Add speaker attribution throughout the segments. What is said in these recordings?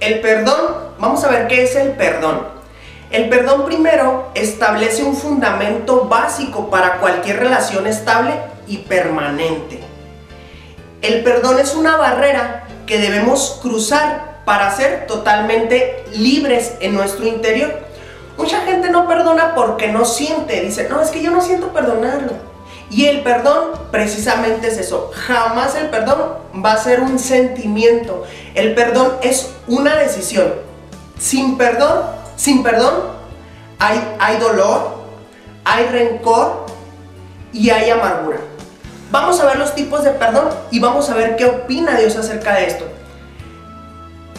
Speaker 1: El perdón, vamos a ver qué es el perdón. El perdón primero establece un fundamento básico para cualquier relación estable y permanente. El perdón es una barrera que debemos cruzar para ser totalmente libres en nuestro interior. Mucha gente no perdona porque no siente, dice, no, es que yo no siento perdonarlo. Y el perdón precisamente es eso, jamás el perdón va a ser un sentimiento, el perdón es una decisión. Sin perdón hay dolor, hay rencor y hay amargura. Vamos a ver los tipos de perdón y vamos a ver qué opina Dios acerca de esto.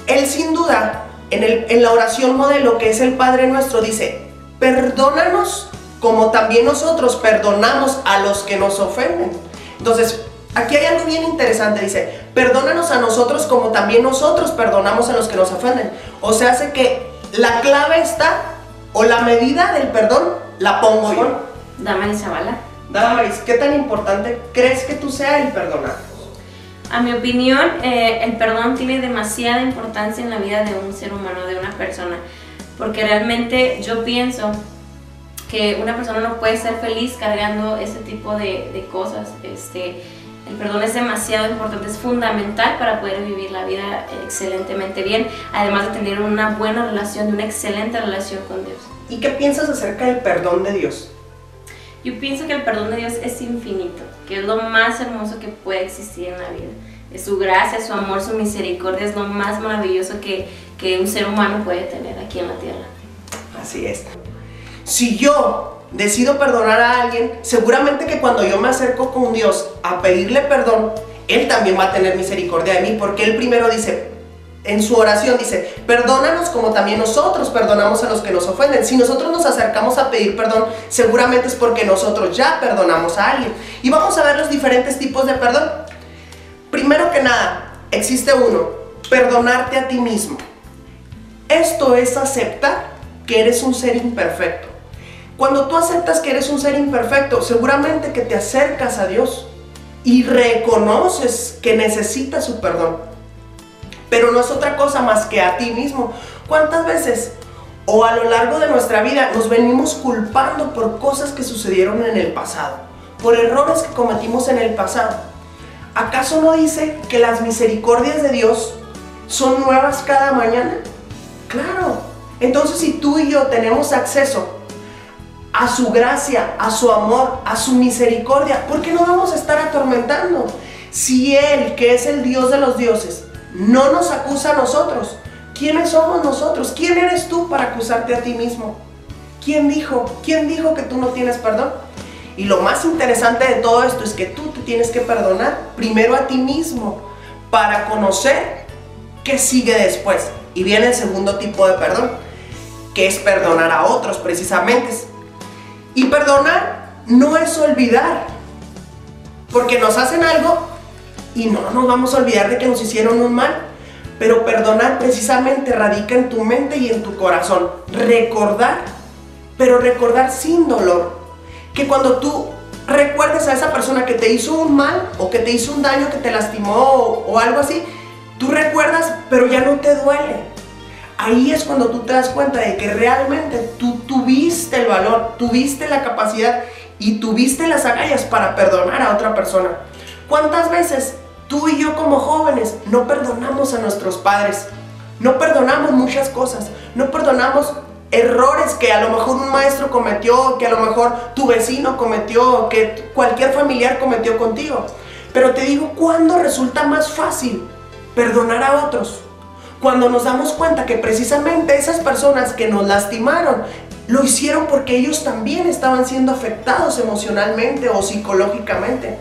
Speaker 1: Él sin duda, en la oración modelo que es el Padre Nuestro, dice, perdónanos como también nosotros perdonamos a los que nos ofenden. Entonces, aquí hay algo bien interesante, dice, perdónanos a nosotros como también nosotros perdonamos a los que nos ofenden. O sea, hace que la clave está, o la medida del perdón, la pongo yo.
Speaker 2: Damaris Zavala.
Speaker 1: Damaris, ¿qué tan importante crees que tú seas el perdonar?
Speaker 2: A mi opinión, el perdón tiene demasiada importancia en la vida de un ser humano, de una persona, porque realmente yo pienso que una persona no puede ser feliz cargando ese tipo de cosas. El perdón es demasiado importante, es fundamental para poder vivir la vida excelentemente bien, además de tener una buena relación, una excelente relación con Dios.
Speaker 1: ¿Y qué piensas acerca del perdón de Dios?
Speaker 2: Yo pienso que el perdón de Dios es infinito, que es lo más hermoso que puede existir en la vida. Es su gracia, su amor, su misericordia es lo más maravilloso que un ser humano puede tener aquí en la tierra.
Speaker 1: Así es. Si yo decido perdonar a alguien, seguramente que cuando yo me acerco con Dios a pedirle perdón, Él también va a tener misericordia de mí, porque Él primero dice, en su oración dice, perdónanos como también nosotros perdonamos a los que nos ofenden. Si nosotros nos acercamos a pedir perdón, seguramente es porque nosotros ya perdonamos a alguien. Y vamos a ver los diferentes tipos de perdón. Primero que nada, existe uno, perdonarte a ti mismo. Esto es aceptar que eres un ser imperfecto. Cuando tú aceptas que eres un ser imperfecto, seguramente que te acercas a Dios y reconoces que necesitas su perdón. Pero no es otra cosa más que a ti mismo. ¿Cuántas veces o a lo largo de nuestra vida nos venimos culpando por cosas que sucedieron en el pasado, por errores que cometimos en el pasado? ¿Acaso no dice que las misericordias de Dios son nuevas cada mañana? Claro. Entonces, si tú y yo tenemos acceso a su gracia, a su amor, a su misericordia, ¿por qué no vamos a estar atormentando? Si Él, que es el Dios de los dioses, no nos acusa a nosotros, ¿quiénes somos nosotros? ¿Quién eres tú para acusarte a ti mismo? ¿Quién dijo que tú no tienes perdón? Y lo más interesante de todo esto es que tú te tienes que perdonar primero a ti mismo para conocer qué sigue después. Y viene el segundo tipo de perdón, que es perdonar a otros precisamente. Y perdonar no es olvidar, porque nos hacen algo y no nos vamos a olvidar de que nos hicieron un mal. Pero perdonar precisamente radica en tu mente y en tu corazón. Recordar, pero recordar sin dolor. Que cuando tú recuerdes a esa persona que te hizo un mal o que te hizo un daño, que te lastimó o algo así, tú recuerdas, pero ya no te duele. Ahí es cuando tú te das cuenta de que realmente tú tuviste el valor, tuviste la capacidad y tuviste las agallas para perdonar a otra persona. ¿Cuántas veces tú y yo como jóvenes no perdonamos a nuestros padres? No perdonamos muchas cosas, no perdonamos errores que a lo mejor un maestro cometió, que a lo mejor tu vecino cometió, que cualquier familiar cometió contigo. Pero te digo, ¿cuándo resulta más fácil perdonar a otros? Cuando nos damos cuenta que precisamente esas personas que nos lastimaron lo hicieron porque ellos también estaban siendo afectados emocionalmente o psicológicamente.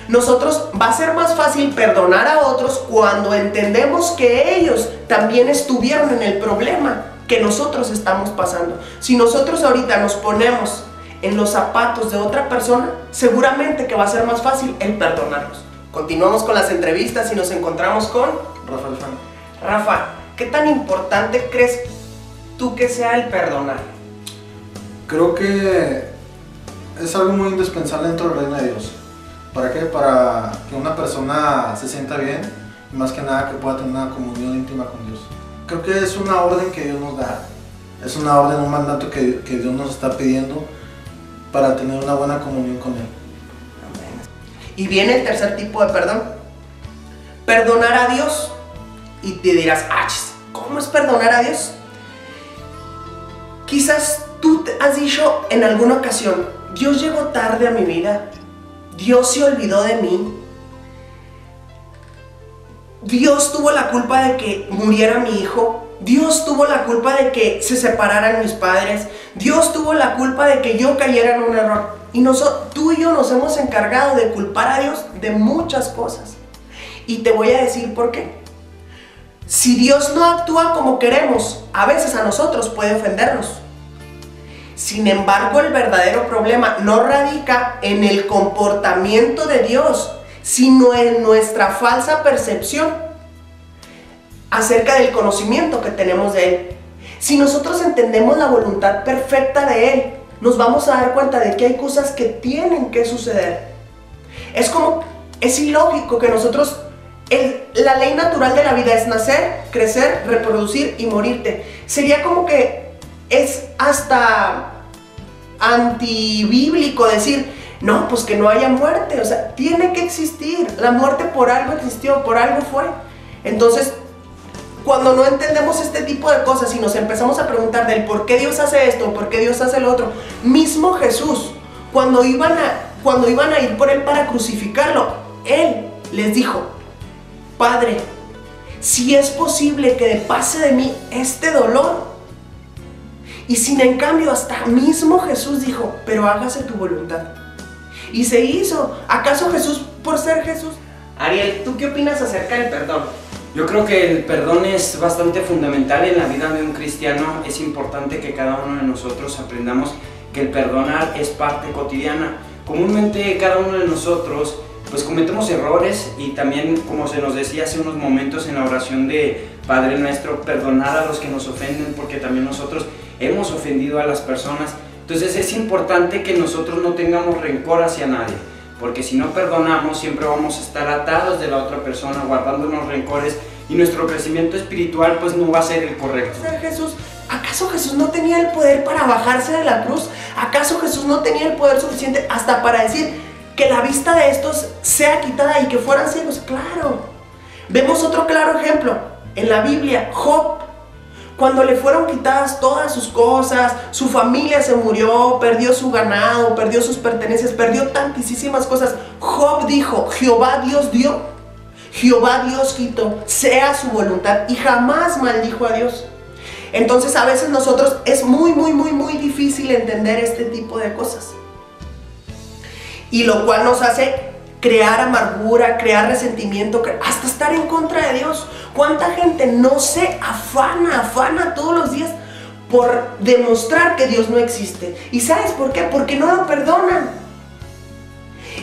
Speaker 1: Nosotros va a ser más fácil perdonar a otros cuando entendemos que ellos también estuvieron en el problema que nosotros estamos pasando. Si nosotros ahorita nos ponemos en los zapatos de otra persona, seguramente que va a ser más fácil el perdonarlos. Continuamos con las entrevistas y nos encontramos con
Speaker 3: Rafael Fan.
Speaker 1: Rafa, ¿qué tan importante crees tú que sea el perdonar?
Speaker 3: Creo que es algo muy indispensable dentro del reino de Dios. ¿Para qué? Para que una persona se sienta bien y más que nada que pueda tener una comunión íntima con Dios. Creo que es una orden que Dios nos da. Es una orden, un mandato que Dios nos está pidiendo para tener una buena comunión con Él.
Speaker 1: Y viene el tercer tipo de perdón. Perdonar a Dios. Y te dirás, ¿cómo es perdonar a Dios? Quizás tú te has dicho en alguna ocasión, Dios llegó tarde a mi vida. Dios se olvidó de mí. Dios tuvo la culpa de que muriera mi hijo. Dios tuvo la culpa de que se separaran mis padres. Dios tuvo la culpa de que yo cayera en un error. Y tú y yo nos hemos encargado de culpar a Dios de muchas cosas. Y te voy a decir por qué. Si Dios no actúa como queremos, a veces a nosotros puede ofendernos. Sin embargo, el verdadero problema no radica en el comportamiento de Dios, sino en nuestra falsa percepción acerca del conocimiento que tenemos de Él. Si nosotros entendemos la voluntad perfecta de Él, nos vamos a dar cuenta de que hay cosas que tienen que suceder. Es ilógico que nosotros, la ley natural de la vida es nacer, crecer, reproducir y morirte. Sería como que es hasta antibíblico decir, no, pues que no haya muerte. O sea, tiene que existir. La muerte por algo existió, por algo fue. Entonces, cuando no entendemos este tipo de cosas y nos empezamos a preguntar del por qué Dios hace esto, por qué Dios hace lo otro, mismo Jesús, cuando iban a ir por Él para crucificarlo, Él les dijo, Padre, si es posible que pase de mí este dolor. Y sin en cambio, hasta mismo Jesús dijo, pero hágase tu voluntad. Y se hizo. ¿Acaso Jesús por ser Jesús? Ariel, ¿tú qué opinas acerca del perdón?
Speaker 4: Yo creo que el perdón es bastante fundamental en la vida de un cristiano. Es importante que cada uno de nosotros aprendamos que el perdonar es parte cotidiana. Comúnmente cada uno de nosotros pues cometemos errores y también, como se nos decía hace unos momentos en la oración de Padre Nuestro, perdonar a los que nos ofenden, porque también nosotros hemos ofendido a las personas. Entonces es importante que nosotros no tengamos rencor hacia nadie, porque si no perdonamos siempre vamos a estar atados de la otra persona, guardándonos rencores, y nuestro crecimiento espiritual pues no va a ser el correcto.
Speaker 1: Jesús, ¿acaso Jesús no tenía el poder para bajarse de la cruz? ¿Acaso Jesús no tenía el poder suficiente hasta para decir que la vista de estos sea quitada y que fueran ciegos? Claro. Vemos otro claro ejemplo en la Biblia, Job. Cuando le fueron quitadas todas sus cosas, su familia se murió, perdió su ganado, perdió sus pertenencias, perdió tantísimas cosas. Job dijo, Jehová Dios dio, Jehová Dios quitó, sea su voluntad, y jamás maldijo a Dios. Entonces a veces nosotros es muy difícil entender este tipo de cosas. Y lo cual nos hace crear amargura, crear resentimiento, hasta estar en contra de Dios. ¿Cuánta gente no se afana todos los días por demostrar que Dios no existe? ¿Y sabes por qué? Porque no lo perdonan.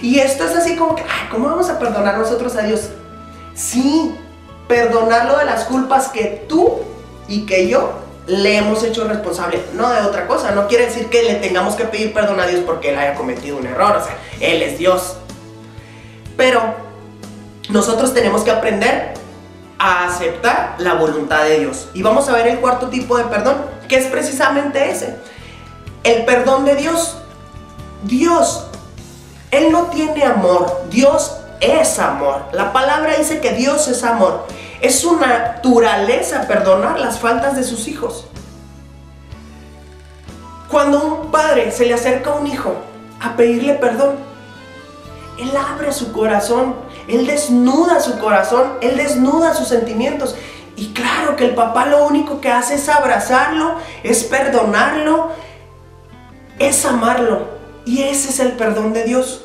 Speaker 1: Y esto es así como que, ¿cómo vamos a perdonar nosotros a Dios? Sí, perdonarlo de las culpas que tú y que yo le hemos hecho responsable, no de otra cosa. No quiere decir que le tengamos que pedir perdón a Dios porque Él haya cometido un error, o sea, Él es Dios. Pero nosotros tenemos que aprender a aceptar la voluntad de Dios. Y vamos a ver el cuarto tipo de perdón, que es precisamente ese. El perdón de Dios. Dios, Él no tiene amor, Dios es amor. La palabra dice que Dios es amor. Es su naturaleza perdonar las faltas de sus hijos. Cuando un padre se le acerca a un hijo a pedirle perdón, Él abre su corazón, Él desnuda su corazón, Él desnuda sus sentimientos. Y claro que el papá lo único que hace es abrazarlo, es perdonarlo, es amarlo. Y ese es el perdón de Dios.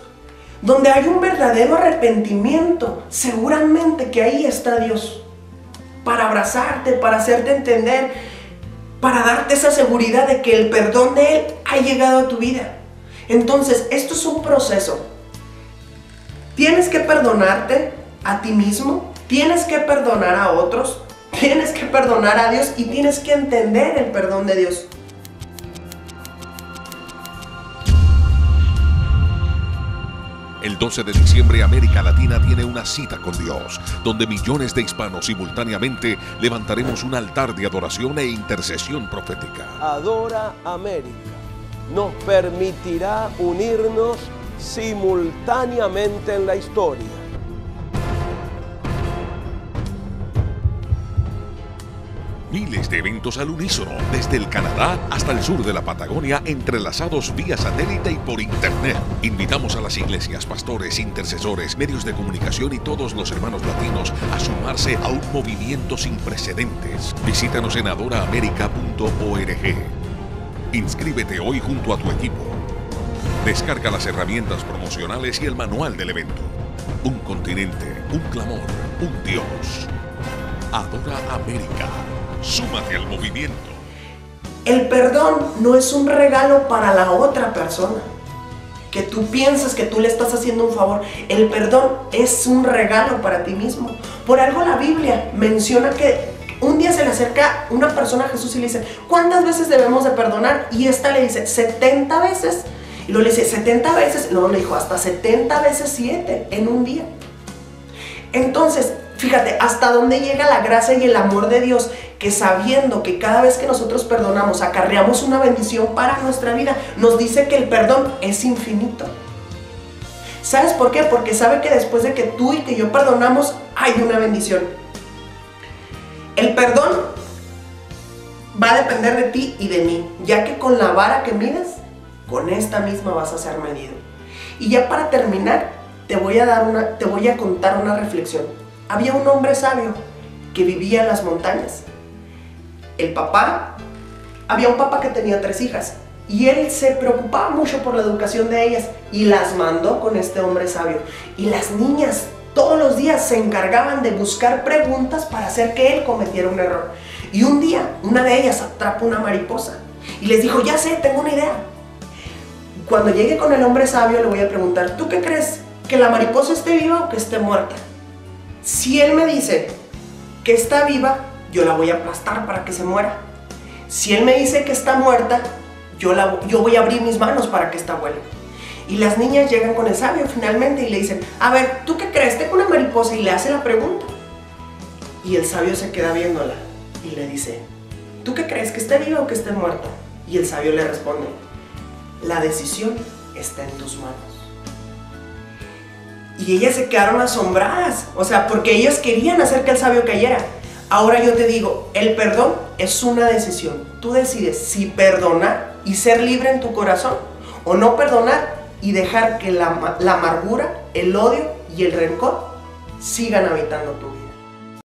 Speaker 1: Donde hay un verdadero arrepentimiento, seguramente que ahí está Dios. Para abrazarte, para hacerte entender, para darte esa seguridad de que el perdón de Él ha llegado a tu vida. Entonces, esto es un proceso. Tienes que perdonarte a ti mismo, tienes que perdonar a otros, tienes que perdonar a Dios y tienes que entender el perdón de Dios.
Speaker 5: El 12 de diciembre, América Latina tiene una cita con Dios, donde millones de hispanos simultáneamente levantaremos un altar de adoración e intercesión profética.
Speaker 6: Adora América nos permitirá unirnos simultáneamente en la historia.
Speaker 5: Miles de eventos al unísono, desde el Canadá hasta el sur de la Patagonia, entrelazados vía satélite y por internet. Invitamos a las iglesias, pastores, intercesores, medios de comunicación y todos los hermanos latinos a sumarse a un movimiento sin precedentes. Visítanos en adoraamerica.org. Inscríbete hoy junto a tu equipo. Descarga las herramientas promocionales y el manual del evento. Un continente, un clamor, un Dios. Adora América. Súmate al movimiento.
Speaker 1: El perdón no es un regalo para la otra persona, que tú piensas que tú le estás haciendo un favor. El perdón es un regalo para ti mismo. Por algo la Biblia menciona que un día se le acerca una persona a Jesús y le dice: ¿cuántas veces debemos de perdonar? Y esta le dice: 70 veces. Y luego le dice: 70 veces. No, le dijo hasta 70 veces 7 en un día. Entonces, fíjate hasta dónde llega la gracia y el amor de Dios, que sabiendo que cada vez que nosotros perdonamos acarreamos una bendición para nuestra vida, nos dice que el perdón es infinito. ¿Sabes por qué? Porque sabe que después de que tú y que yo perdonamos, hay una bendición. El perdón va a depender de ti y de mí, ya que con la vara que mides, con esta misma vas a ser medido. Y ya para terminar, te voy a contar una reflexión. Había un hombre sabio que vivía en las montañas. Había un papá que tenía 3 hijas y él se preocupaba mucho por la educación de ellas y las mandó con este hombre sabio. Y las niñas todos los días se encargaban de buscar preguntas para hacer que él cometiera un error. Y un día, una de ellas atrapó una mariposa y les dijo: ya sé, tengo una idea. Cuando llegue con el hombre sabio le voy a preguntar: ¿tú qué crees? ¿Que la mariposa esté viva o que esté muerta? Si él me dice que está viva, yo la voy a aplastar para que se muera. Si él me dice que está muerta, yo voy a abrir mis manos para que esta vuele. Y las niñas llegan con el sabio finalmente y le dicen: a ver, ¿tú qué crees? Tengo una mariposa. Y le hace la pregunta. Y el sabio se queda viéndola y le dice: ¿tú qué crees? ¿Que esté viva o que esté muerta? Y el sabio le responde: la decisión está en tus manos. Y ellas se quedaron asombradas, porque ellas querían hacer que el sabio cayera. Ahora yo te digo, el perdón es una decisión. Tú decides si perdonar y ser libre en tu corazón, o no perdonar y dejar que la amargura, el odio y el rencor sigan habitando tu vida.